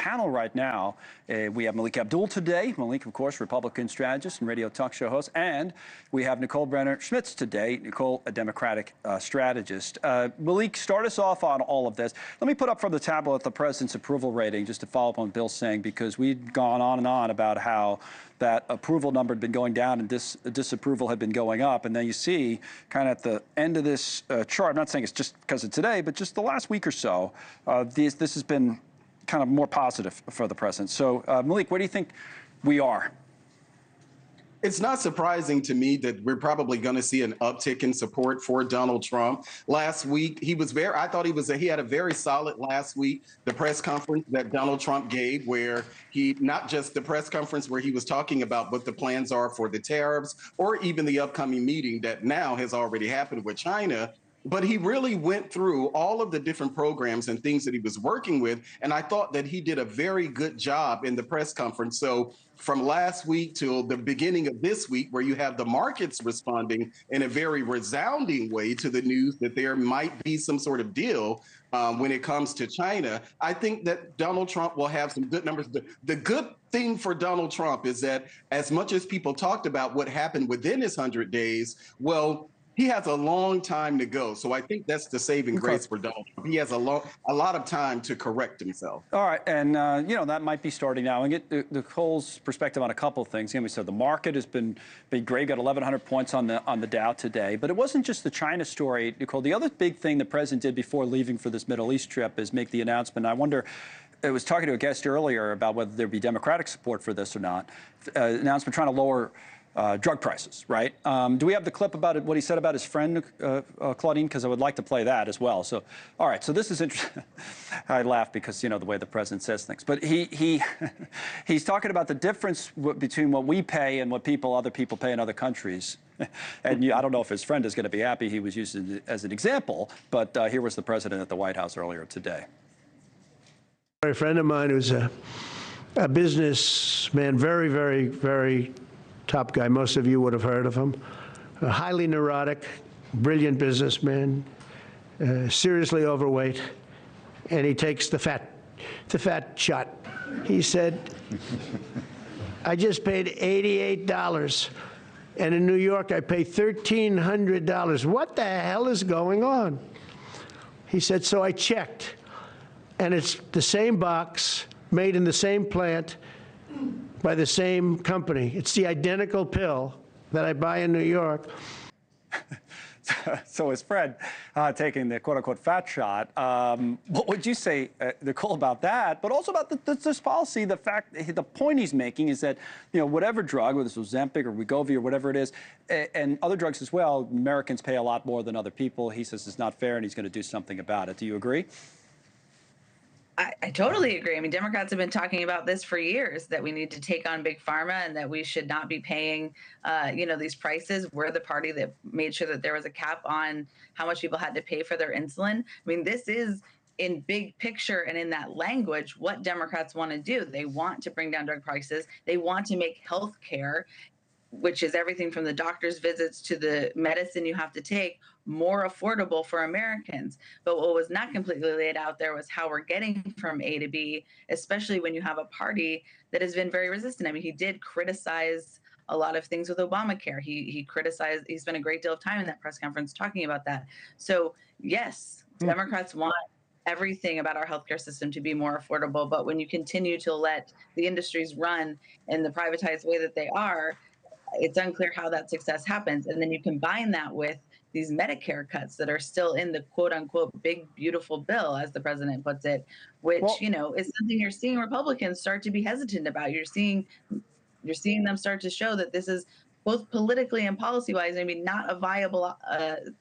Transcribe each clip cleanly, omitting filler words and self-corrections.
panel right now. We have Melik Abdul today. Melik, of course, Republican strategist and radio talk show host. And we have Nicole Brenner-Schmitz today. Nicole, a Democratic strategist. Melik, start us off on all of this. Let me put up from the tablet the president's approval rating, just to follow up on Bill's saying, because we'd gone on and on about how that approval number had been going down and disapproval had been going up. And then you see kind of at the end of this chart, I'm not saying it's just because of today, but just the last week or so, this has been kind of more positive for the president. So, Melik, where do you think we are? It's not surprising to me that we're probably going to see an uptick in support for Donald Trump. Last week, I thought he had a very solid last week, the press conference that Donald Trump gave, where not just the press conference where he was talking about what the plans are for the tariffs or even the upcoming meeting that now has already happened with China. But he really went through all of the different programs and things that he was working with. And I thought that he did a very good job in the press conference. So from last week till the beginning of this week, where you have the markets responding in a very resounding way to the news that there might be some sort of deal when it comes to China, I think that Donald Trump will have some good numbers. The good thing for Donald Trump is that as much as people talked about what happened within his 100 days, well, he has a long time to go. So I think that's the saving grace for Donald Trump. He has a lot of time to correct himself. All right. And, that might be starting now. And get Nicole's perspective on a couple of things. Again, we said the market has been great. Got 1,100 points on the Dow today. But it wasn't just the China story, Nicole. The other big thing the president did before leaving for this Middle East trip is make the announcement. I wonder, I was talking to a guest earlier about whether there'd be Democratic support for this or not. Announcement trying to lower drug prices, right? Do we have the clip about what he said about his friend, Claudine? Because I would like to play that as well. So, all right, so this is interesting. I laugh because, the way the president says things. But he's talking about the difference between what we pay and what other people pay in other countries. And I don't know if his friend is going to be happy he was used as an example, but here was the president at the White House earlier today. A friend of mine who's a businessman, very, very, very top guy. Most of you would have heard of him. A highly neurotic, brilliant businessman, seriously overweight, and he takes the fat shot. He said, I just paid $88, and in New York I pay $1,300. What the hell is going on? He said, so I checked, and it's the same box, made in the same plant, by the same company. It's the identical pill that I buy in New York. So his friend taking the quote-unquote fat shot. What would you say, Nicole, about that? But also about this policy, the point he's making is that, whatever drug, whether it's Ozempic or Wegovy or whatever it is, and other drugs as well, Americans pay a lot more than other people. He says it's not fair and he's going to do something about it. Do you agree? I totally agree. I mean, Democrats have been talking about this for years, that we need to take on big pharma and that we should not be paying, these prices. We're the party that made sure that there was a cap on how much people had to pay for their insulin. I mean, this is in big picture and in that language what Democrats want to do. They want to bring down drug prices. They want to make health care, which is everything from the doctor's visits to the medicine you have to take, more affordable for Americans. But what was not completely laid out there was how we're getting from A to B, especially when you have a party that has been very resistant. I mean, he did criticize a lot of things with Obamacare. He spent a great deal of time in that press conference talking about that. So yes, Democrats want everything about our healthcare system to be more affordable. But when you continue to let the industries run in the privatized way that they are, it's unclear how that success happens. And then you combine that with these Medicare cuts that are still in the quote unquote big, beautiful bill, as the president puts it, which, is something you're seeing Republicans start to be hesitant about. You're seeing them start to show that this is both politically and policy-wise, not a viable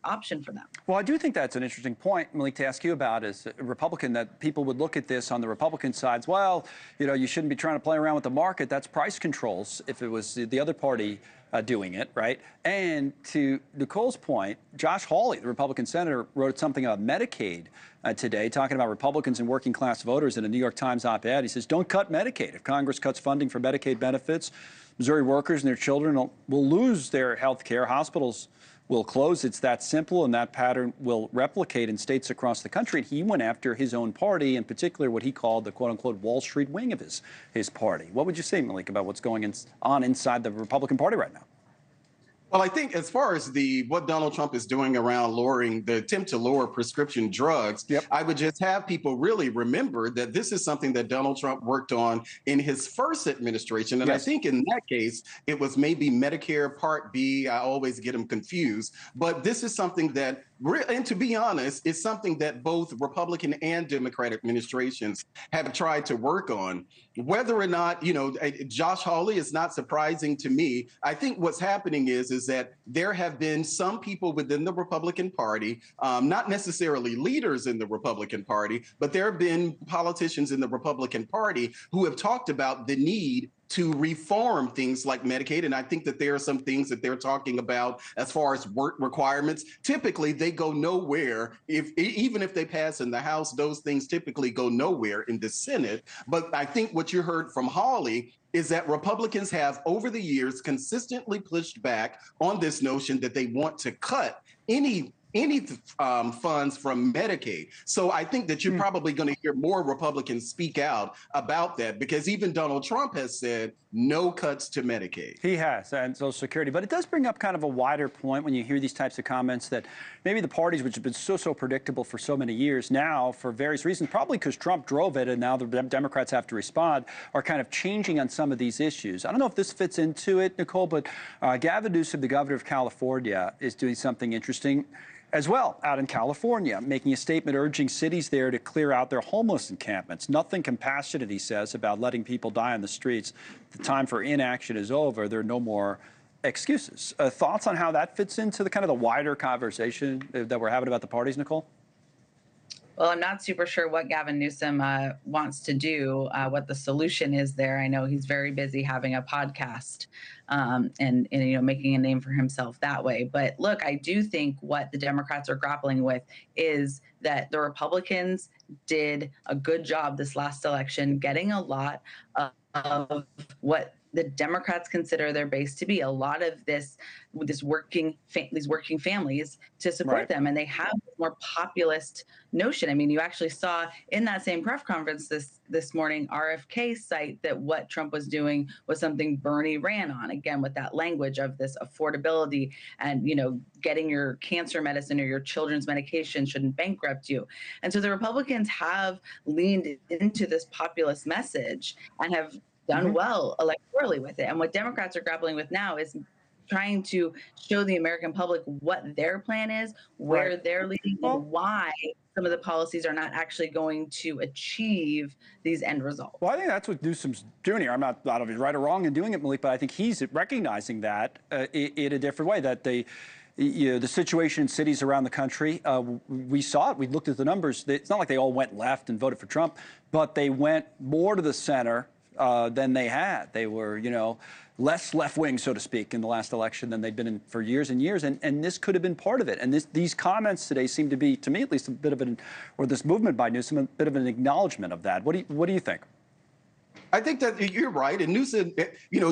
option for them. Well, I do think that's an interesting point, Melik, to ask you about as a Republican, that people would look at this on the Republican side. Well, you shouldn't be trying to play around with the market. That's price controls if it was the other party doing it, right? And to Nicole's point, Josh Hawley, the Republican senator, wrote something about Medicaid today, talking about Republicans and working class voters in a New York Times op-ed. He says, don't cut Medicaid. If Congress cuts funding for Medicaid benefits, Missouri workers and their children will lose their health care. Hospitals will close. It's that simple, and that pattern will replicate in states across the country. And he went after his own party, in particular what he called the quote-unquote Wall Street wing of his party. What would you say, Melik, about what's going on inside the Republican Party right now? Well, I think as far as what Donald Trump is doing around the attempt to lower prescription drugs, I would just have people really remember that this is something that Donald Trump worked on in his first administration. And I think in that case, it was maybe Medicare Part B. I always get them confused. But this is something that, and to be honest, it's something that both Republican and Democrat administrations have tried to work on. Whether or not, Josh Hawley is not surprising to me. I think what's happening is that there have been some people within the Republican Party, not necessarily leaders in the Republican Party, but there have been politicians in the Republican Party who have talked about the need to reform things like Medicaid. And I think that there are some things that they're talking about as far as work requirements. Typically, they go nowhere. Even if they pass in the House, those things typically go nowhere in the Senate. But I think what you heard from Hawley is that Republicans have, over the years, consistently pushed back on this notion that they want to cut any funds from Medicaid. So I think that you're probably going to hear more Republicans speak out about that, because even Donald Trump has said no cuts to Medicaid. He has, and Social Security. But it does bring up kind of a wider point when you hear these types of comments that maybe the parties, which have been so predictable for so many years now, for various reasons, probably because Trump drove it and now the Democrats have to respond, are kind of changing on some of these issues. I don't know if this fits into it, Nicole, but Gavin Newsom, the governor of California, is doing something interesting as well out in California, making a statement urging cities there to clear out their homeless encampments. Nothing compassionate, he says, about letting people die on the streets. The time for inaction is over. There are no more excuses. Thoughts on how that fits into the kind of the wider conversation that we're having about the parties, Nicole? Well, I'm not super sure what Gavin Newsom wants to do, what the solution is there. I know he's very busy having a podcast and making a name for himself that way. But look, I do think what the Democrats are grappling with is that the Republicans did a good job this last election getting a lot of what the Democrats consider their base to be, a lot of these working families to support them, and they have a more populist notion. I mean, you actually saw in that same press conference this morning, RFK cite that what Trump was doing was something Bernie ran on, again with that language of this affordability and getting your cancer medicine or your children's medication shouldn't bankrupt you. And so the Republicans have leaned into this populist message and have done well electorally with it. And what Democrats are grappling with now is trying to show the American public what their plan is, where they're leading, and why some of the policies are not actually going to achieve these end results. Well, I think that's what Newsom's doing here. I'm not out of his right or wrong in doing it, Melik, but I think he's recognizing that in a different way, that the situation in cities around the country, we saw it. We looked at the numbers. It's not like they all went left and voted for Trump, but they went more to the center than they had. They were, less left-wing, so to speak, in the last election than they'd been in for years and years. And this could have been part of it. And these comments today seem to be, to me at least, a bit of or this movement by Newsom, a bit of an acknowledgement of that. What do you think? I think that you're right. And Newsom,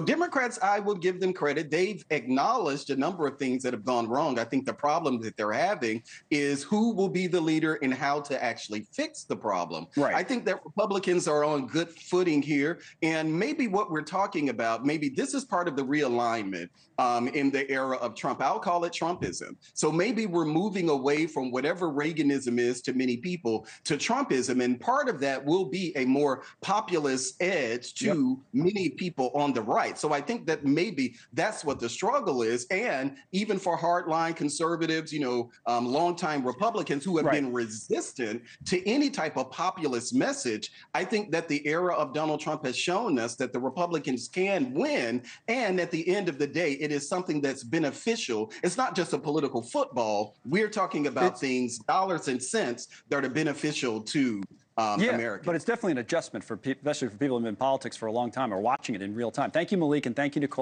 Democrats, I will give them credit. They've acknowledged a number of things that have gone wrong. I think the problem that they're having is who will be the leader and how to actually fix the problem. Right. I think that Republicans are on good footing here. And maybe what we're talking about, maybe this is part of the realignment in the era of Trump. I'll call it Trumpism. So maybe we're moving away from whatever Reaganism is to many people to Trumpism. And part of that will be a more populist edge to many people on the right. So I think that maybe that's what the struggle is. And even for hardline conservatives, longtime Republicans who have been resistant to any type of populist message, I think that the era of Donald Trump has shown us that the Republicans can win. And at the end of the day, it is something that's beneficial. It's not just a political football. We're talking about things, dollars and cents, that are beneficial to Americans. But it's definitely an adjustment for people, especially for people who've been in politics for a long time or watching it in real time. Thank you, Melik, and thank you, Nicole.